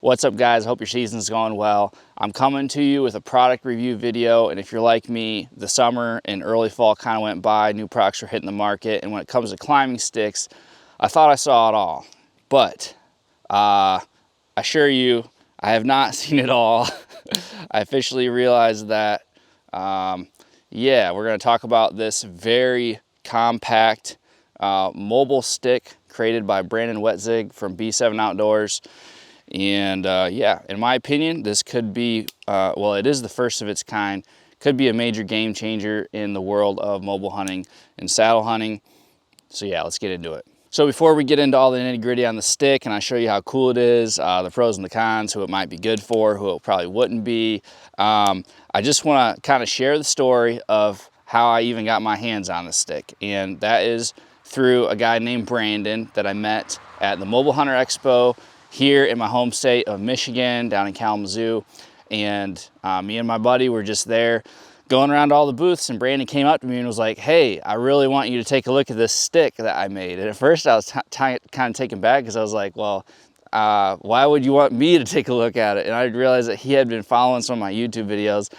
What's up, guys? Hope your season's going well. I'm coming to you with a product review video, and if you're like me, the summer and early fall kind of went by, new products were hitting the market, and when it comes to climbing sticks, I thought I saw it all. But I assure you, I have not seen it all. I officially realized that, yeah, we're going to talk about this very compact mobile stick created by Brandon Wetzig from B7 Outdoors. And yeah, in my opinion, this could be, well, it is the first of its kind, could be a major game changer in the world of mobile hunting and saddle hunting. So yeah, let's get into it. So before we get into all the nitty gritty on the stick and I show you how cool it is, the pros and the cons, who it might be good for, who it probably wouldn't be, I just want to kind of share the story of how I even got my hands on the stick. And that is through a guy named Brandon that I met at the Mobile Hunter Expo here in my home state of Michigan, down in Kalamazoo. And me and my buddy were just there going around all the booths, and Brandon came up to me and was like, "Hey, I really want you to take a look at this stick that I made." And at first I was kind of taken back because I was like, well, why would you want me to take a look at it? And I realized that he had been following some of my YouTube videos.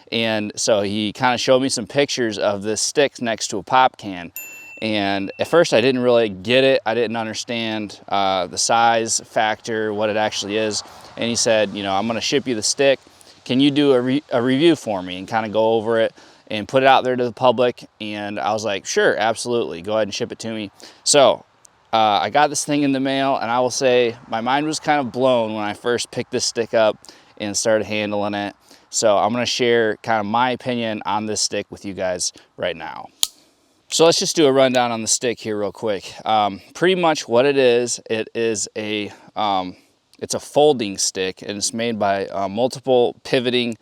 And so he kind of showed me some pictures of this stick next to a pop can. And at first I didn't really get it. I didn't understand the size factor, what it actually is. And he said, you know, I'm gonna ship you the stick. Can you do a review for me and kind of go over it and put it out there to the public? And I was like, sure, absolutely. Go ahead and ship it to me. So I got this thing in the mail, and I will say my mind was kind of blown when I first picked this stick up and started handling it. So I'm gonna share kind of my opinion on this stick with you guys right now. So let's just do a rundown on the stick here real quick. Pretty much what it is a it's a folding stick, and it's made by multiple pivoting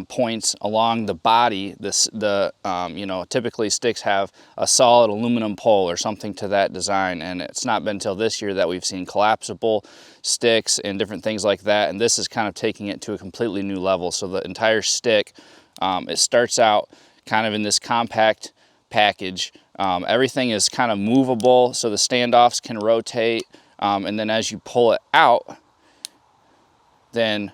points along the body. You know, typically sticks have a solid aluminum pole or something to that design, and it's not been until this year that we've seen collapsible sticks and different things like that. And this is kind of taking it to a completely new level. So the entire stick, it starts out kind of in this compact package. Everything is kind of movable, so the standoffs can rotate, and then as you pull it out, then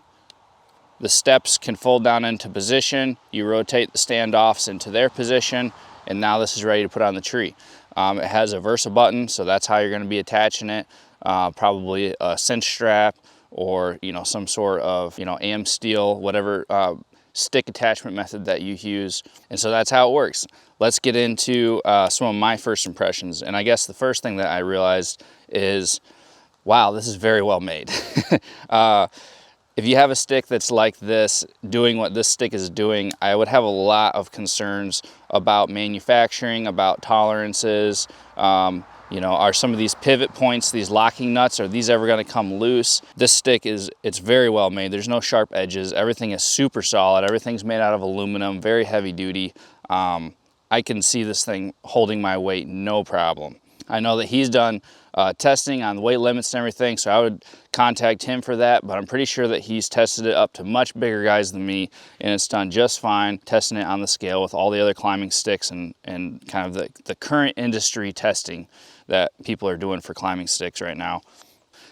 the steps can fold down into position. You rotate the standoffs into their position, and now this is ready to put on the tree. It has a Versa button, so that's how you're going to be attaching it. Probably a cinch strap, or you know, some sort of, you know, AM steel, whatever stick attachment method that you use. And so that's how it works. Let's get into some of my first impressions. And I guess the first thing that I realized is, wow, this is very well made. If you have a stick that's like this, doing what this stick is doing, I would have a lot of concerns about manufacturing, about tolerances. You know, are some of these pivot points, these locking nuts, are these ever going to come loose? This stick it's very well made. There's no sharp edges. Everything is super solid. Everything's made out of aluminum, very heavy duty. I can see this thing holding my weight, no problem. I know that he's done testing on the weight limits and everything, so I would contact him for that, but I'm pretty sure that he's tested it up to much bigger guys than me, and it's done just fine testing it on the scale with all the other climbing sticks and kind of the current industry testing that people are doing for climbing sticks right now.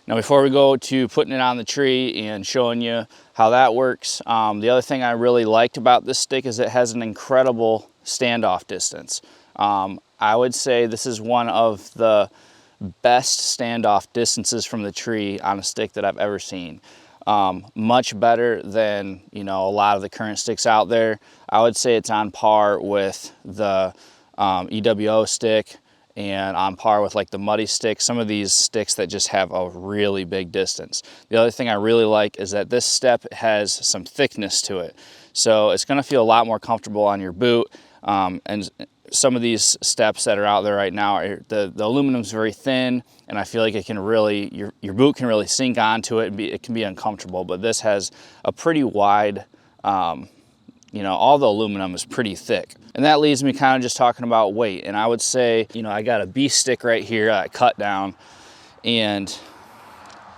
Now, before we go to putting it on the tree and showing you how that works, the other thing I really liked about this stick is it has an incredible standoff distance. I would say this is one of the best standoff distances from the tree on a stick that I've ever seen. Much better than, you know, a lot of the current sticks out there. I would say it's on par with the EWO stick, and on par with like the muddy stick, some of these sticks that just have a really big distance. The other thing I really like is that this step has some thickness to it. So it's gonna feel a lot more comfortable on your boot. And some of these steps that are out there right now, the aluminum is very thin, and I feel like it can really, your boot can really sink onto it, and it can be uncomfortable. But this has a pretty wide, you know, all the aluminum is pretty thick. And that leads me kind of just talking about weight. And I would say, you know, I got a B stick right here that I cut down, and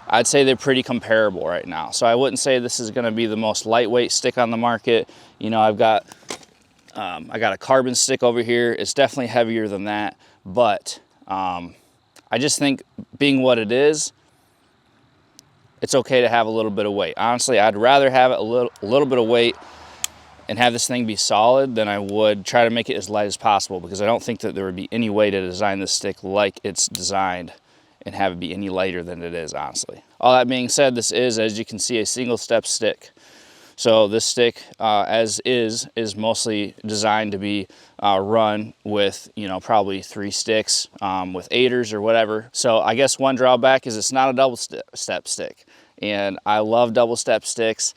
I'd say they're pretty comparable right now. So I wouldn't say this is gonna be the most lightweight stick on the market. You know, I got a carbon stick over here. It's definitely heavier than that, but I just think being what it is, it's okay to have a little bit of weight. Honestly, I'd rather have a little bit of weight and have this thing be solid than I would try to make it as light as possible, because I don't think that there would be any way to design this stick like it's designed and have it be any lighter than it is, honestly. All that being said, this is, as you can see, a single step stick. So this stick, as is mostly designed to be run with, you know, probably 3 sticks with aiders or whatever. So I guess one drawback is it's not a double step stick. And I love double step sticks.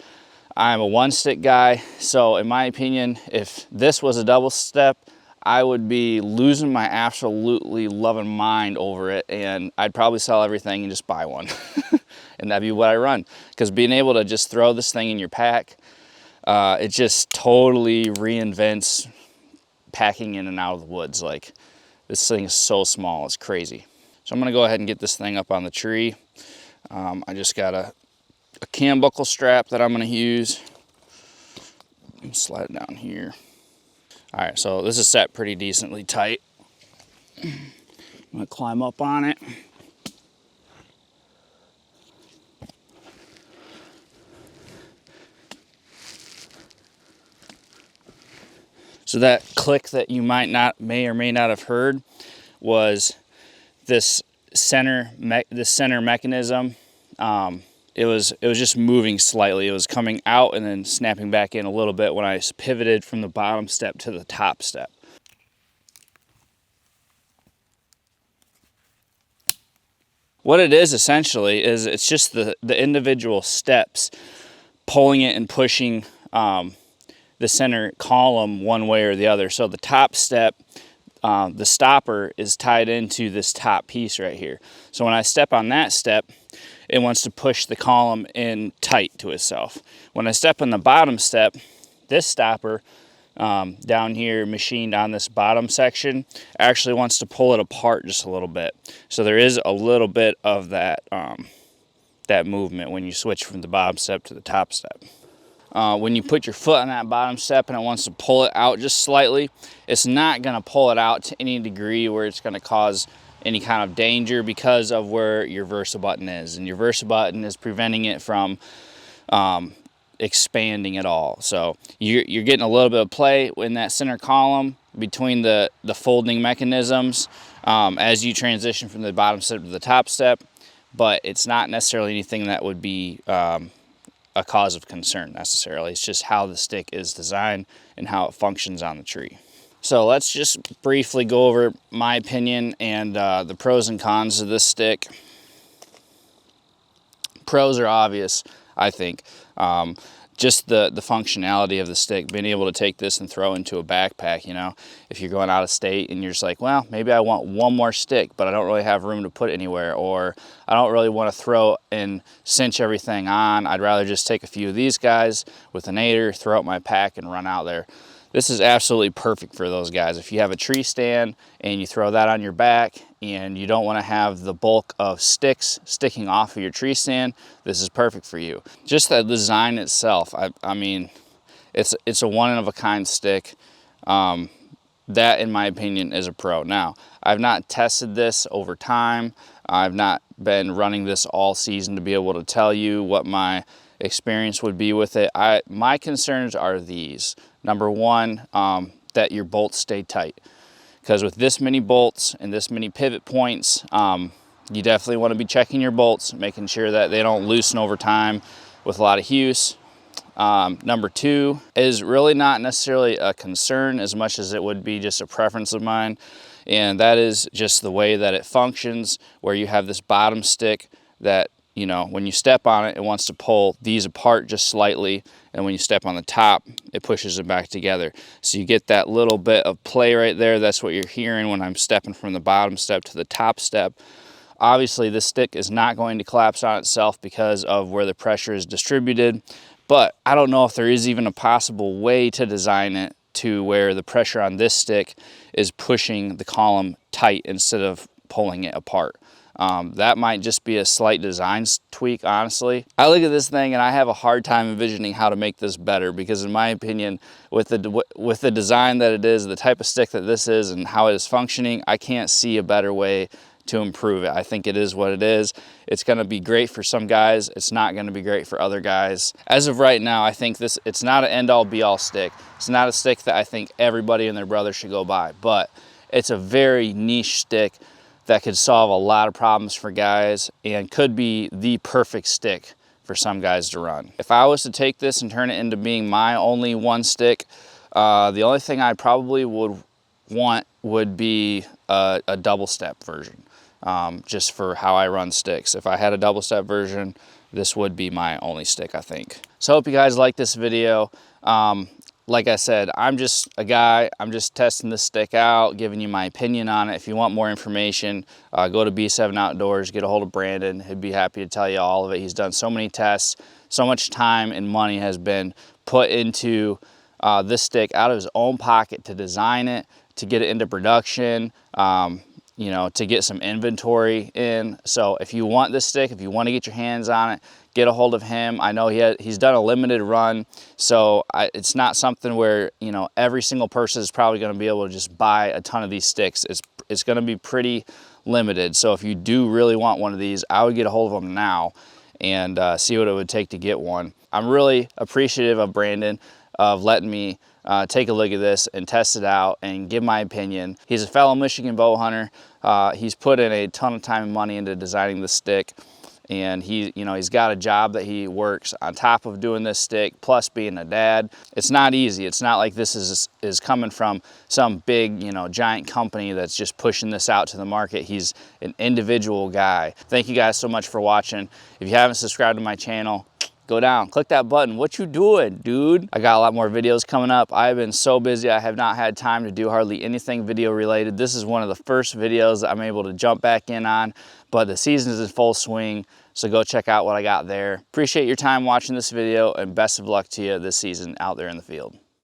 I'm a 1-stick guy. So in my opinion, if this was a double step, I would be losing my absolutely loving mind over it. And I'd probably sell everything and just buy one. And that'd be what I run. Because being able to just throw this thing in your pack, it just totally reinvents packing in and out of the woods. Like, this thing is so small, it's crazy. So I'm gonna go ahead and get this thing up on the tree. I just got a cam buckle strap that I'm gonna use. Slide it down here. All right, so this is set pretty decently tight. I'm gonna climb up on it. So that click that you may or may not have heard was this center mechanism. It was just moving slightly. It was coming out and then snapping back in a little bit when I pivoted from the bottom step to the top step. What it is essentially is it's just the individual steps pulling it and pushing the center column one way or the other. So the top step, the stopper is tied into this top piece right here. So when I step on that step, it wants to push the column in tight to itself. When I step on the bottom step, this stopper down here machined on this bottom section actually wants to pull it apart just a little bit. So there is a little bit of that, that movement when you switch from the bottom step to the top step. When you put your foot on that bottom step and it wants to pull it out just slightly, it's not going to pull it out to any degree where it's going to cause any kind of danger because of where your Versa button is. And your Versa button is preventing it from expanding at all. So you're getting a little bit of play in that center column between the folding mechanisms as you transition from the bottom step to the top step, but it's not necessarily anything that would be a cause of concern necessarily. It's just how the stick is designed and how it functions on the tree. So let's just briefly go over my opinion and the pros and cons of this stick. Pros are obvious, I think. Just the functionality of the stick, being able to take this and throw into a backpack, you know, if you're going out of state and you're just like, well, maybe I want one more stick, but I don't really have room to put it anywhere, or I don't really want to throw and cinch everything on. I'd rather just take a few of these guys with an aider, throw out my pack and run out there. This is absolutely perfect for those guys. If you have a tree stand and you throw that on your back and you don't want to have the bulk of sticks sticking off of your tree stand, this is perfect for you. Just the design itself, I mean, it's a one-of-a-kind stick. That, in my opinion, is a pro. Now, I've not tested this over time. I've not been running this all season to be able to tell you what my experience would be with it. My concerns are these. Number one, that your bolts stay tight. Because with this many bolts and this many pivot points, you definitely want to be checking your bolts, making sure that they don't loosen over time with a lot of use. Number two is really not necessarily a concern as much as it would be just a preference of mine. And that is just the way that it functions, where you have this bottom stick that, you know, when you step on it, it wants to pull these apart just slightly. And when you step on the top, it pushes them back together. So you get that little bit of play right there. That's what you're hearing when I'm stepping from the bottom step to the top step. Obviously, this stick is not going to collapse on itself because of where the pressure is distributed. But I don't know if there is even a possible way to design it to where the pressure on this stick is pushing the column tight instead of pulling it apart. That might just be a slight design tweak, honestly. I look at this thing and I have a hard time envisioning how to make this better, because in my opinion, with the design that it is, the type of stick that this is and how it is functioning, I can't see a better way to improve it. I think it is what it is. It's going to be great for some guys. It's not going to be great for other guys. As of right now, I think it's not an end-all be-all stick. It's not a stick that I think everybody and their brother should go buy, but it's a very niche stick that could solve a lot of problems for guys and could be the perfect stick for some guys to run. If I was to take this and turn it into being my only one stick, the only thing I probably would want would be a double step version, just for how I run sticks. If I had a double step version, this would be my only stick, I think. So I hope you guys like this video. Like I said, I'm just a guy. I'm just testing this stick out, giving you my opinion on it. If you want more information, go to B7 Outdoors, get a hold of Brandon. He'd be happy to tell you all of it. He's done so many tests, so much time and money has been put into this stick out of his own pocket to design it, to get it into production, you know, to get some inventory in. So if you want this stick, if you want to get your hands on it, get a hold of him. I know he's done a limited run, so it's not something where, you know, every single person is probably going to be able to just buy a ton of these sticks. It's going to be pretty limited. So if you do really want one of these, I would get a hold of them now and see what it would take to get one. I'm really appreciative of Brandon of letting me take a look at this and test it out and give my opinion. He's a fellow Michigan bow hunter. He's put in a ton of time and money into designing the stick, and he's got a job that he works on top of doing this stick, plus being a dad. It's not easy. It's not like this is coming from some big, giant company that's just pushing this out to the market. He's an individual guy. Thank you guys so much for watching. If you haven't subscribed to my channel, go down, click that button. What you doing, dude? I got a lot more videos coming up. I've been so busy, I have not had time to do hardly anything video related. This is one of the first videos that I'm able to jump back in on, but the season is in full swing, so go check out what I got there. Appreciate your time watching this video, and best of luck to you this season out there in the field.